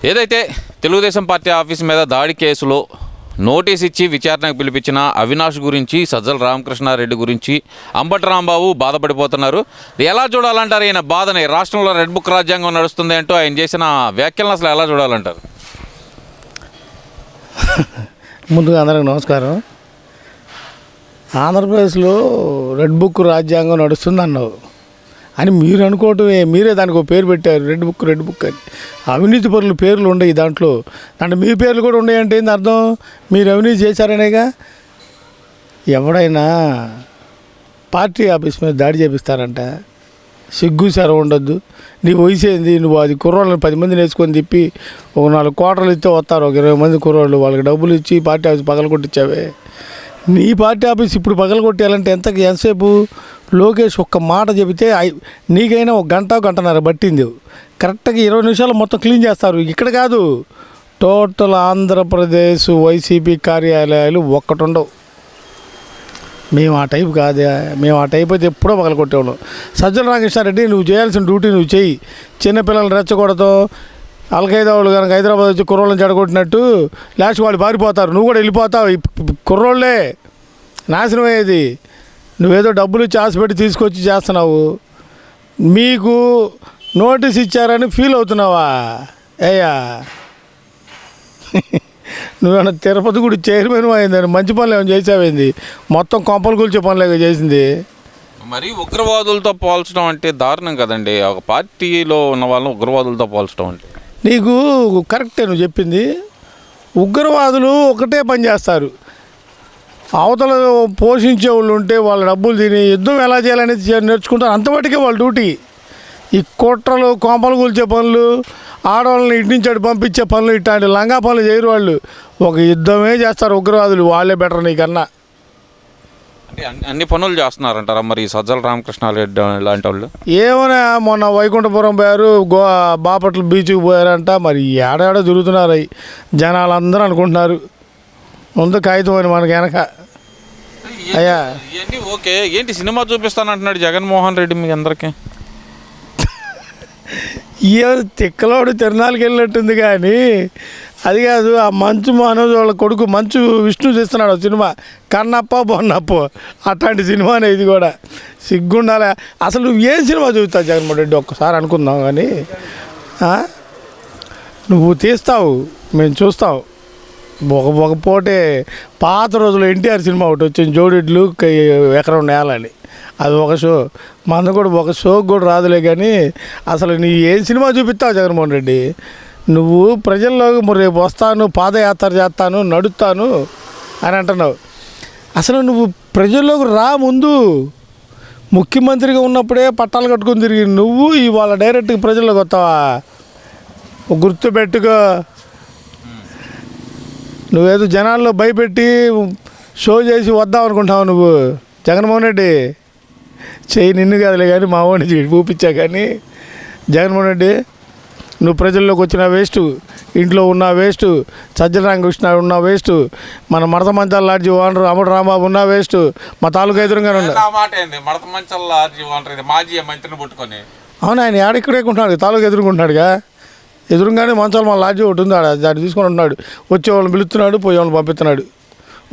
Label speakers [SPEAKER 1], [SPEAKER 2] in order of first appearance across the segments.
[SPEAKER 1] ఏదైతే Telugu Desam party office మీద దాడి కేసులో నోటీస్ ఇచ్చి విచారణకు పిలిపించిన అవినాష్ గురించి, సజ్జల రామకృష్ణారెడ్డి గురించి అంబటి రాంబాబు బాధపడిపోతున్నారు. ఎలా చూడాలంటారు ఈయన బాధని? రాష్ట్రంలో రెడ్ బుక్ రాజ్యాంగం నడుస్తుంది అంటూ ఆయన చేసిన వ్యాఖ్యలను అసలు ఎలా చూడాలంటారు?
[SPEAKER 2] ముందుగా అందరికి నమస్కారం. ఆంధ్రప్రదేశ్లో రెడ్ బుక్ రాజ్యాంగం నడుస్తుంది అన్నావు అని మీరు అనుకోవటమే. మీరే దానికి ఒక పేరు పెట్టారు, రెడ్ బుక్ అని. అవినీతి పరుల పేర్లు ఉండవు దాంట్లో. అంటే మీ పేర్లు కూడా ఉన్నాయంటే ఏంది అర్థం? మీరు అవినీతి చేశారనేగా. ఎవడైనా పార్టీ ఆఫీస్ మీద దాడి చేపిస్తారంట, సిగ్గు సెర ఉండొద్దు. నీ వయసు ఏంది? నువ్వు అది కుర్రోళ్ళని 10 మందిని వేసుకొని తిప్పి ఒక 4 కోటలు ఇస్తే వస్తారు, ఒక 20 మంది కుర్రోళ్ళు. వాళ్ళకి డబ్బులు ఇచ్చి పార్టీ ఆఫీస్ పగలగొట్టించావే. నీ పార్టీ ఆఫీస్ ఇప్పుడు పగలగొట్టేయాలంటే ఎంతసేపు? లోకేష్ ఒక్క మాట చెబితే నీకైనా 1 గంటన్నర పట్టింది. కరెక్ట్గా 20 నిమిషాలు మొత్తం క్లీన్ చేస్తారు. ఇక్కడ కాదు, టోటల్ ఆంధ్రప్రదేశ్ వైసీపీ కార్యాలయాలు ఒక్కటి ఉండవు. మేము ఆ టైప్ కాదే. మేము ఆ టైప్ అయితే ఎప్పుడో పగలగొట్టేవాళ్ళం. సజ్జల రామకృష్ణారెడ్డి, నువ్వు చేయాల్సిన డ్యూటీ నువ్వు చేయి. చిన్నపిల్లలు రెచ్చగొడతావు. అల్ఖైదా వాళ్ళు కనుక హైదరాబాద్ వచ్చి కుర్రోళ్ళని చెడగొట్టినట్టు లాస్ట్ వాళ్ళు పారిపోతారు, నువ్వు కూడా వెళ్ళిపోతావు. కుర్రోళ్ళే నాశనం అయ్యేది. నువ్వేదో డబ్బులు ఇచ్చి ఆశపెట్టి తీసుకొచ్చి చేస్తున్నావు. మీకు నోటీస్ ఇచ్చారని ఫీల్ అవుతున్నావా? అయ్యా నువ్వేమన్నా తిరుపతి గుడి చైర్మన్ అయిందని మంచి పనులు ఏమైనా చేసావేంది? మొత్తం కొంపలు కూల్చే పనులేగా చేసింది.
[SPEAKER 1] మరి ఉగ్రవాదులతో పోల్చడం అంటే దారుణం కదండి. ఒక పార్టీలో ఉన్న వాళ్ళని ఉగ్రవాదులతో పోల్చడం అంటే
[SPEAKER 2] నీకు కరెక్టే నువ్వు చెప్పింది. ఉగ్రవాదులు ఒకటే పని చేస్తారు. అవతల పోషించే వాళ్ళు ఉంటే వాళ్ళ డబ్బులు తిని యుద్ధం ఎలా చేయాలనేది నేర్చుకుంటారు. అంతమటుకే వాళ్ళ డ్యూటీ. ఈ కుట్రలు, కొంపలు కూల్చే పనులు, ఆడవాళ్ళని ఇటు నుంచి అటు పంపించే పనులు, ఇట్లాంటి లంగా పనులు చేయరు వాళ్ళు. ఒక యుద్ధమే చేస్తారు ఉగ్రవాదులు. వాళ్ళే బెటర్ నీకన్నా.
[SPEAKER 1] అంటే అన్ని పనులు చేస్తున్నారంటారా మరి సజ్జల రామకృష్ణారెడ్డి లాంటి వాళ్ళు?
[SPEAKER 2] ఏమైనా మొన్న వైకుంఠపురం పోయారు, బాపట్ల బీచ్కి పోయారంట. మరి ఏడాడో తిరుగుతున్నారు. జనాలు అందరూ అనుకుంటున్నారు ముందు కాగితం అని మనకి వెనక. అయ్యా
[SPEAKER 1] ఇవన్నీ ఓకే. ఏంటి సినిమా చూపిస్తానంటున్నాడు జగన్మోహన్ రెడ్డి మీ అందరికీ?
[SPEAKER 2] ఏ తిక్కలోడు తిరణాలకి వెళ్ళినట్టుంది కానీ అది కాదు. ఆ మంచు మనోజ్ వాళ్ళ కొడుకు మంచు విష్ణు చేస్తున్నాడు సినిమా, కన్నప్ప బొన్నప్ప. అట్లాంటి సినిమానే ఇది కూడా. సిగ్గుండాలి అసలు. నువ్వు ఏం సినిమా చూస్తావు జగన్మోహన్ రెడ్డి? ఒక్కసారి అనుకుందాం కానీ. నువ్వు తీస్తావు, మేము చూస్తాం. ఒక పోటే పాత రోజుల్లో ఎన్టీఆర్ సినిమా ఒకటి వచ్చింది, జోడిడ్లు ఎకరం నేలని. అది ఒక షో. మన కూడా ఒక షోకి కూడా రాదులే. కానీ అసలు నీ ఏం సినిమా చూపిస్తావు జగన్మోహన్ రెడ్డి? నువ్వు ప్రజల్లోకి రేపు వస్తాను, పాదయాత్ర చేస్తాను, నడుస్తాను అని అంటున్నావు. అసలు నువ్వు ప్రజల్లోకి రా. ముందు ముఖ్యమంత్రిగా ఉన్నప్పుడే పట్టాలు కట్టుకుని తిరిగి నువ్వు ఇవాళ డైరెక్ట్గా ప్రజల్లోకి వస్తావా? గుర్తుపెట్టుకో. నువ్వేదో జనాల్లో భయపెట్టి షో చేసి వద్దాం అనుకుంటావు నువ్వు జగన్మోహన్ రెడ్డి. చెయ్యి నిన్ను కాదులే కానీ మా వాడిని చూపించా. కానీ జగన్మోహన్ రెడ్డి, నువ్వు ప్రజల్లోకి వచ్చిన వేస్ట్, ఇంట్లో ఉన్న వేస్ట్, సజ్జల రామకృష్ణ ఉన్న వేస్ట్, మన మడత మంచాల లాడ్జి ఓనర్ అంబటి రాంబాబు ఉన్న వేస్ట్, మా తాలూకా ఎదురుగానే ఉన్నా. అవును, ఆయన ఏడెక్కడే ఉంటున్నాడు, తాలూకా ఎదురుకుంటున్నాడుగా. ఎదురుగానే మంచాలు మన లాడ్జి ఒకటి ఉంది, దాన్ని తీసుకొని ఉంటున్నాడు. వచ్చేవాళ్ళని పిలుస్తున్నాడు, పోయేవాళ్ళని పంపిస్తున్నాడు.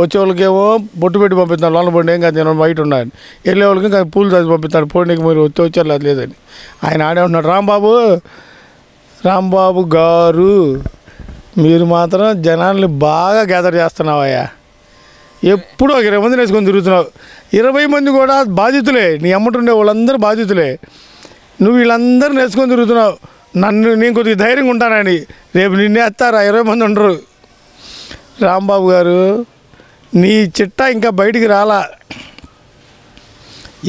[SPEAKER 2] వచ్చేవాళ్ళకేమో బొట్టు పెట్టి పంపిస్తున్నాడు, లోన పోండి ఏం కాదు నేను బయట ఉన్నాను. వెళ్ళేవాళ్ళకి ఇంకా పూలు చదివి పంపిస్తున్నాడు, పోండికి మీరు వచ్చారు లేదు లేదని. ఆయన ఆడే ఉంటున్నాడు. రాంబాబు గారు, మీరు మాత్రం జనాల్ని బాగా గ్యాదర్ చేస్తున్నావయ్యా. ఎప్పుడూ ఒక 20 మందిని వేసుకొని తిరుగుతున్నావు. 20 మంది కూడా బాధితులే. నీ అమ్మటుండే వాళ్ళందరూ బాధితులే. నువ్వు వీళ్ళందరిని వేసుకొని తిరుగుతున్నావు. నేను కొద్దిగా ధైర్యంగా ఉంటానని. రేపు నిన్నే వేస్తారా 20 మంది ఉండరు. రాంబాబు గారు, నీ చిట్టా ఇంకా బయటికి రాలా.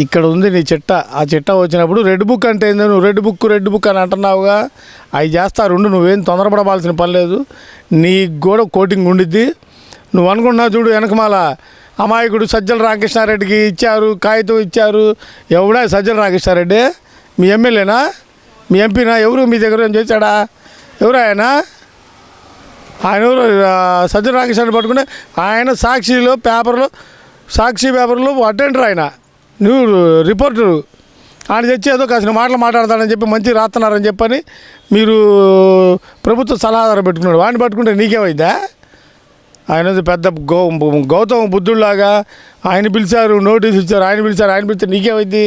[SPEAKER 2] ఇక్కడ ఉంది నీ చిట్టా. ఆ చిట్టా వచ్చినప్పుడు రెడ్ బుక్ అంటే ఏందో, నువ్వు రెడ్ బుక్ అని అంటున్నావుగా. అవి చేస్తారు. నువ్వేం తొందరపడవలసిన పని లేదు. నీకు కూడా కోటింగ్ ఉండిద్ది. నువ్వు అనుకుంటున్నావు చూడు వెనకమాల అమాయకుడు సజ్జల రామకృష్ణారెడ్డికి ఇచ్చారు, కాగితం ఇచ్చారు. ఎవడా సజ్జల రామకృష్ణారెడ్డి? మీ ఎమ్మెల్యేనా? మీ ఎంపీనా? ఎవరు మీ దగ్గర ఏం చేశాడా? ఎవరు ఆయన ఎవరు? సజ్జల రామకృష్ణారెడ్డి పట్టుకుంటే ఆయన సాక్షి పేపర్లో అటెండర్. ఆయన నువ్వు రిపోర్టరు. ఆయన తెచ్చి ఏదో కాసిన మాటలు మాట్లాడతాడని చెప్పి మంచి రాస్తున్నారని చెప్పని మీరు ప్రభుత్వ సలహాదారు పెట్టుకున్నాడు. వాడిని పట్టుకుంటే నీకేమైందా? ఆయన పెద్ద గౌతమ బుద్ధుడిలాగా ఆయన పిలిచారు, నోటీస్ ఇచ్చారు, ఆయన పిలిస్తే నీకేమైంది?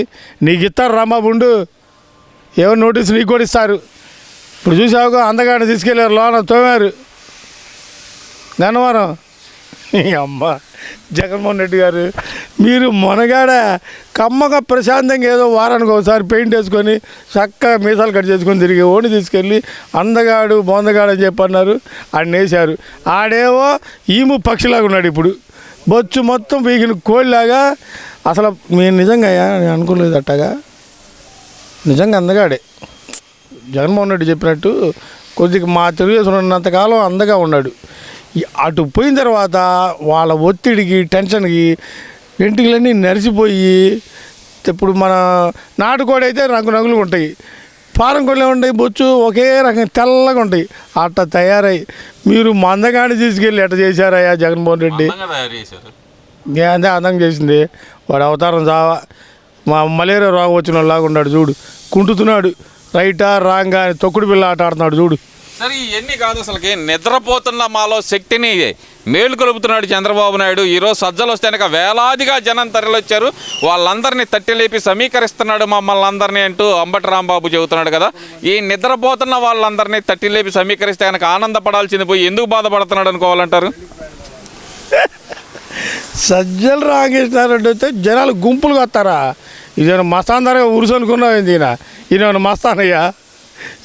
[SPEAKER 2] నీకు ఇస్తారు రాంబాబుండు, ఏమైనా నోటీసు నీకు కూడా ఇస్తారు. ఇప్పుడు చూసావుగా అందగాడిని తీసుకెళ్ళారు, లోన తోమారు గన్నవరం. అమ్మ జగన్మోహన్ రెడ్డి గారు, మీరు మొనగాడ కమ్మగా ప్రశాంతంగా ఏదో వారానికి ఒకసారి పెయింట్ వేసుకొని చక్కగా మీసాలు కట్ చేసుకొని తిరిగి ఓడి తీసుకెళ్ళి అందగాడు బొందగాడు అని చెప్పి అన్నారు. ఆడిని వేశారు. ఆడేవో ఈము పక్షిలాగా ఉన్నాడు. ఇప్పుడు బొచ్చు మొత్తం పీకిన కోళ్ళలాగా. అసలు మీరు నిజంగా నేను అనుకోలేదు అట్టగా. నిజంగా అందగాడే జగన్మోహన్ రెడ్డి చెప్పినట్టు. కొద్దిగా మా తెలుగుదేశం ఉన్నంతకాలం అందగా ఉన్నాడు. అటు పోయిన తర్వాత వాళ్ళ ఒత్తిడికి టెన్షన్కి వెంట్రుకలన్నీ నరిసిపోయి, ఇప్పుడు మన నాటుకోడి అయితే రంగులు ఉంటాయి, ఫారం కోళ్ళు ఉంటాయి, బొచ్చు ఒకే రకం తెల్లగా ఉంటాయి. అట్లా తయారై మీరు మందగాని తీసుకెళ్ళి ఎట్ట చేశారయ్యా జగన్మోహన్ రెడ్డి? అంతే అందంగా చేసింది. వాడు అవతారం చావా. మా మలేరియా రోగం వచ్చిన వాళ్ళలాగా ఉన్నాడు చూడు, కుంటుతున్నాడు. రైటా రాంగా అని తొక్కుడు పిల్ల ఆట ఆడుతున్నాడు చూడు.
[SPEAKER 1] సరే ఇవన్నీ కాదు, అసలుకి నిద్రపోతున్న మాలో శక్తిని మేలు కొలుపుతున్నాడు చంద్రబాబు నాయుడు. ఈరోజు సజ్జలు వస్తే కనుక వేలాదిగా జనం తరలివచ్చారు, వాళ్ళందరినీ తట్టి లేపి సమీకరిస్తున్నాడు మమ్మల్ని అందరినీ అంటూ అంబటి రాంబాబు చెబుతున్నాడు కదా. ఈ నిద్రపోతున్న వాళ్ళందరినీ తట్టి లేపి సమీకరిస్తే కనుక ఆనందపడాల్సింది పోయి ఎందుకు బాధపడుతున్నాడు అనుకోవాలంటారు?
[SPEAKER 2] సజ్జలు రామకృష్ణారెడ్డి అయితే జనాలు గుంపులుగా వస్తారా? ఇదేమైనా మస్తాందరగా ఉరుసు అనుకున్నావు ఏంది? ఈయన మస్తానయ్యా,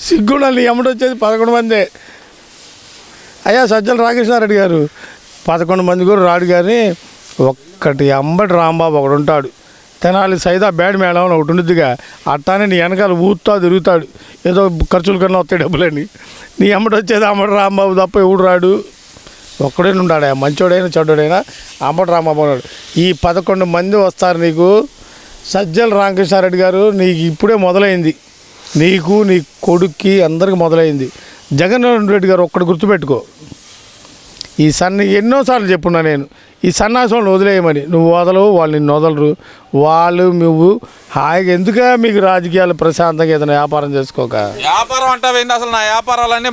[SPEAKER 2] సిగ్గుండాలి. ఎమ్మటి వచ్చేది 11 మంది. అయ్యా సజ్జల రామకృష్ణారెడ్డి గారు 11 మంది కూడా రాడు, కానీ ఒక్కటి అంబటి రాంబాబు ఒకడు ఉంటాడు. తెనాలి సైదా బ్యాడ్ మేళం అని ఒకటి ఉండిద్దిగా, అట్టానే నీ వెనకాల ఊతా తిరుగుతాడు. ఏదో ఖర్చుల కన్నా వస్తాయి డబ్బులని. నీ ఎమ్మటి వచ్చేది అంబటి రాంబాబు తప్ప ఎవడు రాడు. ఒక్కడైనా ఉంటాడు, మంచోడైనా చెడ్డోడైనా అంబటి రాంబాబు ఉన్నాడు. ఈ 11 మంది వస్తారు నీకు. సజ్జల రామకృష్ణారెడ్డి గారు, నీకు ఇప్పుడే మొదలైంది. నీకు నీ కొడుక్కి అందరికి మొదలైంది. జగన్మోహన్ రెడ్డి గారు ఒక్కడు గుర్తుపెట్టుకో, ఈ ఎన్నోసార్లు చెప్పున్నా నేను, ఈ సన్నాసులను వదిలేయమని. నువ్వు వదలవు, వాళ్ళు నిన్ను వదలరు. వాళ్ళు నువ్వు హాయిగా ఎందుక మీకు రాజకీయాలు ప్రశాంతంగా ఏదైనా వ్యాపారం చేసుకోక.
[SPEAKER 1] వ్యాపారం అంటావేంది? అసలు నా వ్యాపారాలన్నీ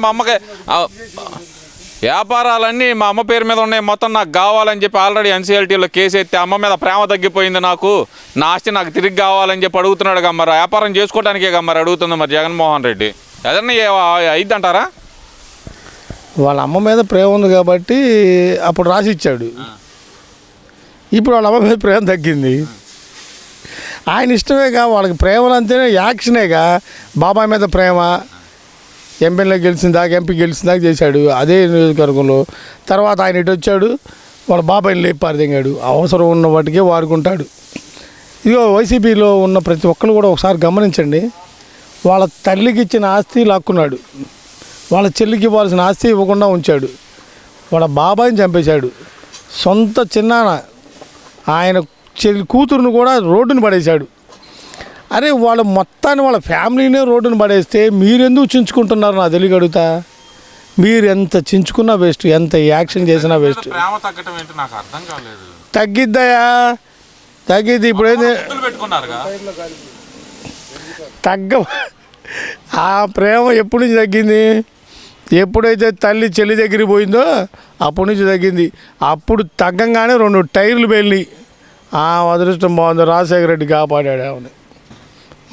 [SPEAKER 1] మా అమ్మ పేరు మీద ఉన్నాయి, మొత్తం నాకు కావాలని చెప్పి ఆల్రెడీ ఎన్సీఎల్టీలో కేసు ఎత్తే అమ్మ మీద ప్రేమ తగ్గిపోయింది, నాకు నా ఆస్తి నాకు తిరిగి కావాలని చెప్పి అడుగుతున్నాడు. మరి వ్యాపారం చేసుకోవడానికే మరి అడుగుతుంది మరి జగన్మోహన్ రెడ్డి. ఏదన్నా అయిద్దంటారా?
[SPEAKER 2] వాళ్ళ అమ్మ మీద ప్రేమ ఉంది కాబట్టి అప్పుడు రాసి ఇచ్చాడు. ఇప్పుడు వాళ్ళ అమ్మ మీద ప్రేమ తగ్గింది. ఆయన ఇష్టమేగా, వాళ్ళకి ప్రేమలు అంతేనే, యాక్షనేగా. బాబాయ్ మీద ప్రేమ, ఎంపీలో ఎంపీ గెలిచిన దాకా చేశాడు అదే నియోజకవర్గంలో. తర్వాత ఆయన ఇటు వచ్చాడు, వాళ్ళ బాబాయిని లేపారుదింగాడు. అవసరం ఉన్న వాటికే వాడుకుంటాడు. ఇదిగో వైసీపీలో ఉన్న ప్రతి ఒక్కరు కూడా ఒకసారి గమనించండి. వాళ్ళ తల్లికి ఇచ్చిన ఆస్తి లాక్కున్నాడు, వాళ్ళ చెల్లికి ఇవ్వాల్సిన ఆస్తి ఇవ్వకుండా ఉంచాడు, వాళ్ళ బాబాయిని చంపేశాడు, సొంత చిన్నాన్న ఆయన కూతురును కూడా రోడ్డుని పడేశాడు. అరే వాళ్ళ మొత్తాన్ని వాళ్ళ ఫ్యామిలీనే రోడ్డును పడేస్తే మీరెందుకు చించుకుంటున్నారు నాకు తెలియగడుగుతా. మీరు ఎంత చించుకున్నా వేస్ట్, ఎంత యాక్షన్ చేసినా వేస్ట్. తగ్గిద్దయా, తగ్గిద్ది. ఇప్పుడు ఏంది ఆ ప్రేమ ఎప్పటి నుంచి తగ్గింది? ఎప్పుడైతే తల్లి చెల్లి దగ్గరికి పోయిందో అప్పటి నుంచి తగ్గింది. అప్పుడు తగ్గంగానే 2 టైర్లు వెళ్ళి ఆ అదృష్టం బాగుంది, రాజశేఖర రెడ్డి కాపాడాడు ఆమెను.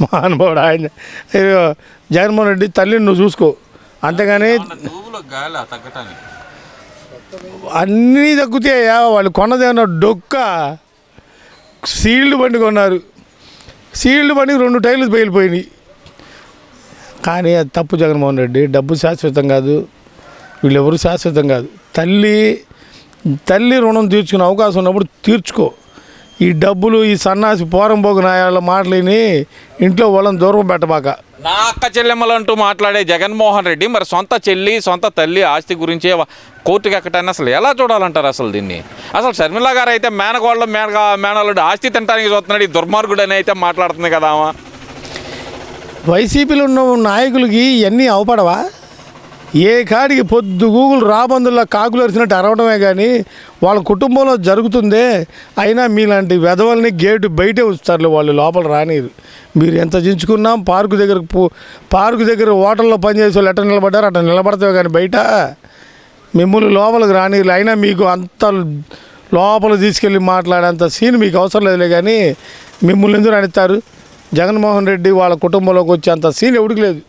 [SPEAKER 2] మహానుభావుడు ఆయన. జగన్మోహన్ రెడ్డి తల్లిని నువ్వు చూసుకో, అంతేగాని అన్నీ తగ్గుతాయా? వాళ్ళు కొన్నదేమన్నా డొక్క. సీల్డ్ బండి కొన్నారు, సీల్డ్ బండికి 2 టైర్లు పేలిపోయినాయి. కానీ అది తప్పు జగన్మోహన్ రెడ్డి. డబ్బు శాశ్వతం కాదు, వీళ్ళెవరు శాశ్వతం కాదు. తల్లి రుణం తీర్చుకునే అవకాశం ఉన్నప్పుడు తీర్చుకో. ఈ డబ్బులు, ఈ సన్నాసి పోరంబోగు నాయాల మాటలని ఇంట్లో వాళ్ళని దూరం పెట్టబాక.
[SPEAKER 1] నా అక్క చెల్లెమ్మలు అంటూ మాట్లాడే జగన్మోహన్ రెడ్డి మరి సొంత చెల్లి సొంత తల్లి ఆస్తి గురించే కోర్టుకి ఎక్కటాన్ని అసలు ఎలా చూడాలంటారు అసలు దీన్ని? అసలు షర్మిల గారు అయితే మేనకోళ్ళు మేనల్లుడు ఆస్తి తినడానికి చూస్తున్నాడు, ఈ దుర్మార్గుడు అని అయితే మాట్లాడుతుంది కదా.
[SPEAKER 2] వైసీపీలో ఉన్న నాయకులకి ఇవన్నీ అవపడవా? ఏ కాడికి పొద్దు గూగుల్ రాబందుల్లో కాకులు అరిచినట్టు అరవడమే కానీ వాళ్ళ కుటుంబంలో జరుగుతుందే. అయినా మీలాంటి వెధవల్ని గేటు బయటే ఉంచుతారులే, వాళ్ళు లోపల రానిరు. మీరు ఎంత చించుకున్నా పార్కు దగ్గర హోటల్లో పనిచేసే వాళ్ళు ఎట్ట నిలబడ్డారు అట్లా నిలబడతావు కానీ బయట మిమ్మల్ని లోపలికి రానిరు. అయినా మీకు అంత లోపల తీసుకెళ్ళి మాట్లాడేంత సీన్ మీకు అవసరం లేదులే. కానీ మిమ్మల్ని ఎందుకు రానిస్తారు? జగన్మోహన్ రెడ్డి వాళ్ళ కుటుంబంలోకి వచ్చే అంత సీన్ ఎవడికి లేదు.